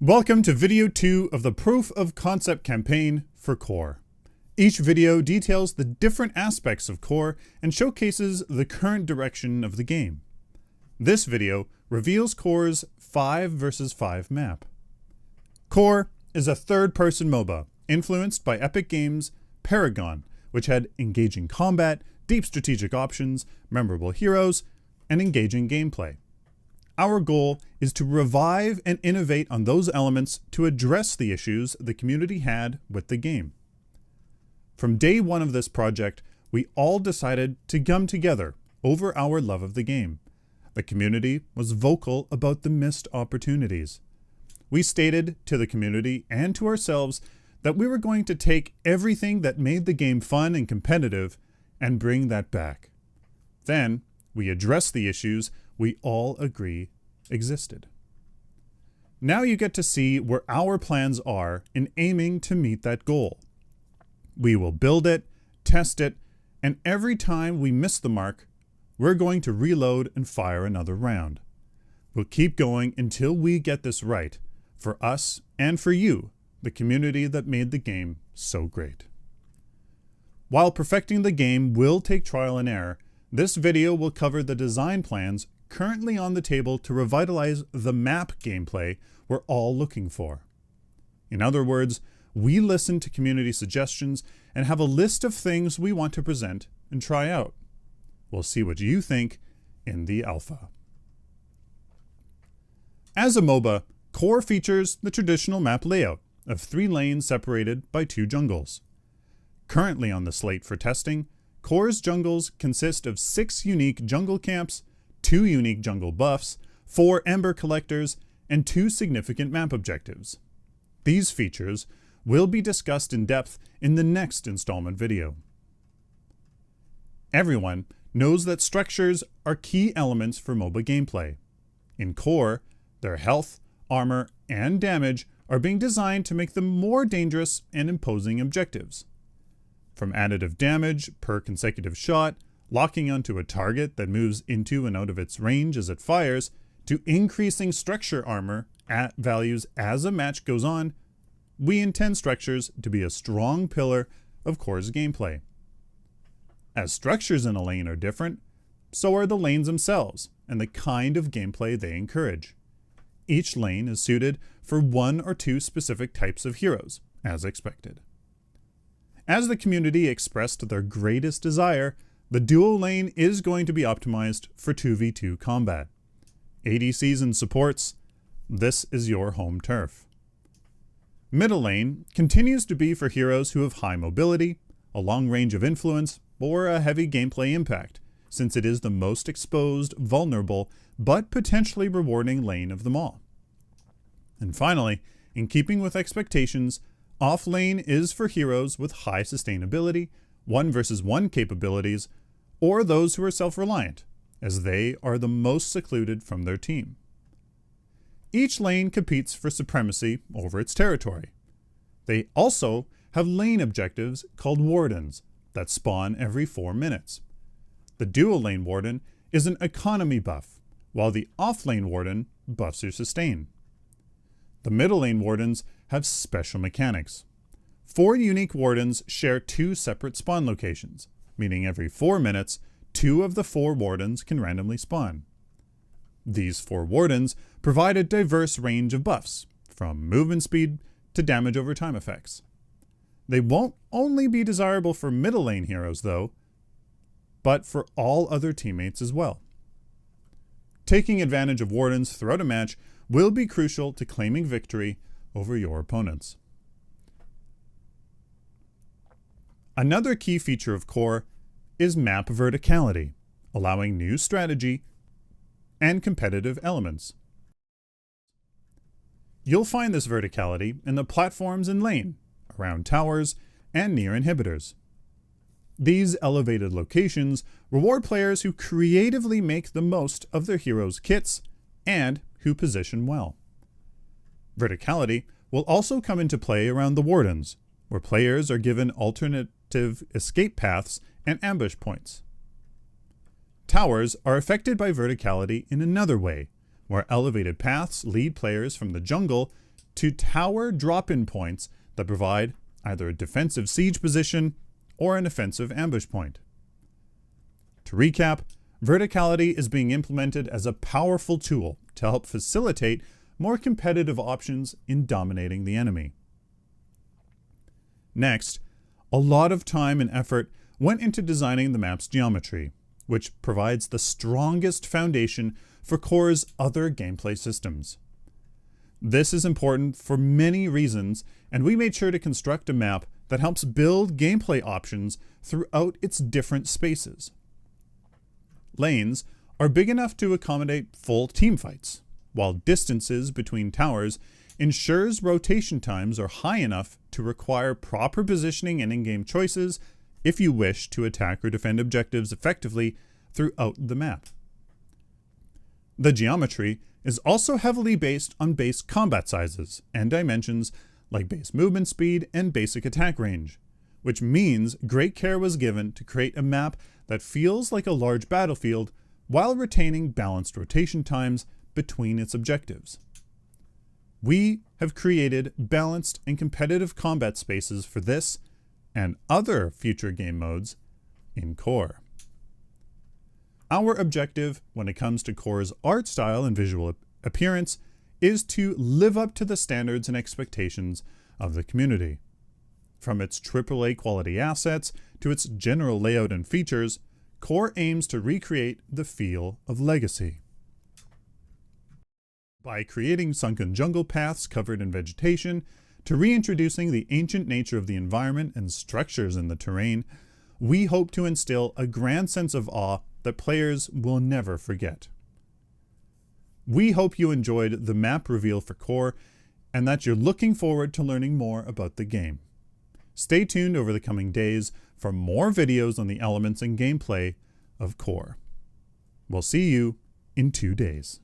Welcome to video 2 of the Proof of Concept campaign for Core. Each video details the different aspects of Core and showcases the current direction of the game. This video reveals Core's 5 vs 5 map. Core is a third-person MOBA influenced by Epic Games' Paragon, which had engaging combat, deep strategic options, memorable heroes, and engaging gameplay. Our goal is to revive and innovate on those elements to address the issues the community had with the game. From day one of this project, we all decided to come together over our love of the game. The community was vocal about the missed opportunities. We stated to the community and to ourselves that we were going to take everything that made the game fun and competitive and bring that back. Then, we addressed the issues we all agree existed. Now you get to see where our plans are in aiming to meet that goal. We will build it, test it, and every time we miss the mark, we're going to reload and fire another round. We'll keep going until we get this right, for us and for you, the community that made the game so great. While perfecting the game will take trial and error, this video will cover the design plans currently on the table to revitalize the map gameplay we're all looking for. In other words, we listen to community suggestions and have a list of things we want to present and try out. We'll see what you think in the alpha. As a MOBA, Core features the traditional map layout of 3 lanes separated by 2 jungles. Currently on the slate for testing, Core's jungles consist of 6 unique jungle camps, 2 unique jungle buffs, 4 ember collectors, and 2 significant map objectives. These features will be discussed in depth in the next installment video. Everyone knows that structures are key elements for MOBA gameplay. In Core, their health, armor, and damage are being designed to make them more dangerous and imposing objectives. From additive damage per consecutive shot, locking onto a target that moves into and out of its range as it fires, to increasing structure armor at values as a match goes on, we intend structures to be a strong pillar of Core's gameplay. As structures in a lane are different, so are the lanes themselves and the kind of gameplay they encourage. Each lane is suited for 1 or 2 specific types of heroes, as expected. As the community expressed their greatest desire, the dual lane is going to be optimized for 2v2 combat. ADCs and supports, this is your home turf. Middle lane continues to be for heroes who have high mobility, a long range of influence, or a heavy gameplay impact, since it is the most exposed, vulnerable, but potentially rewarding lane of them all. And finally, in keeping with expectations, off lane is for heroes with high sustainability, 1 vs 1 capabilities, or those who are self-reliant, as they are the most secluded from their team. Each lane competes for supremacy over its territory. They also have lane objectives called wardens that spawn every 4 minutes. The dual lane warden is an economy buff, while the off lane warden buffs your sustain. The middle lane wardens have special mechanics. 4 unique wardens share 2 separate spawn locations, meaning every 4 minutes, 2 of the 4 wardens can randomly spawn. These 4 wardens provide a diverse range of buffs, from movement speed to damage over time effects. They won't only be desirable for middle lane heroes though, but for all other teammates as well. Taking advantage of wardens throughout a match will be crucial to claiming victory over your opponents. Another key feature of Core is map verticality, allowing new strategy and competitive elements. You'll find this verticality in the platforms in lane, around towers, and near inhibitors. These elevated locations reward players who creatively make the most of their heroes' kits and who position well. Verticality will also come into play around the wardens, where players are given alternative escape paths and ambush points. Towers are affected by verticality in another way, where elevated paths lead players from the jungle to tower drop-in points that provide either a defensive siege position or an offensive ambush point. To recap, verticality is being implemented as a powerful tool to help facilitate more competitive options in dominating the enemy. Next, a lot of time and effort went into designing the map's geometry, which provides the strongest foundation for Core's other gameplay systems. This is important for many reasons, and we made sure to construct a map that helps build gameplay options throughout its different spaces. Lanes are big enough to accommodate full teamfights, while distances between towers ensures rotation times are high enough to require proper positioning and in-game choices if you wish to attack or defend objectives effectively throughout the map. The geometry is also heavily based on base combat sizes and dimensions like base movement speed and basic attack range, which means great care was given to create a map that feels like a large battlefield while retaining balanced rotation times between its objectives. We have created balanced and competitive combat spaces for this and other future game modes in Core. Our objective when it comes to Core's art style and visual appearance is to live up to the standards and expectations of the community. From its AAA quality assets to its general layout and features, Core aims to recreate the feel of Legacy. By creating sunken jungle paths covered in vegetation, to reintroducing the ancient nature of the environment and structures in the terrain, we hope to instill a grand sense of awe that players will never forget. We hope you enjoyed the map reveal for Core and that you're looking forward to learning more about the game. Stay tuned over the coming days for more videos on the elements and gameplay of Core. We'll see you in 2 days.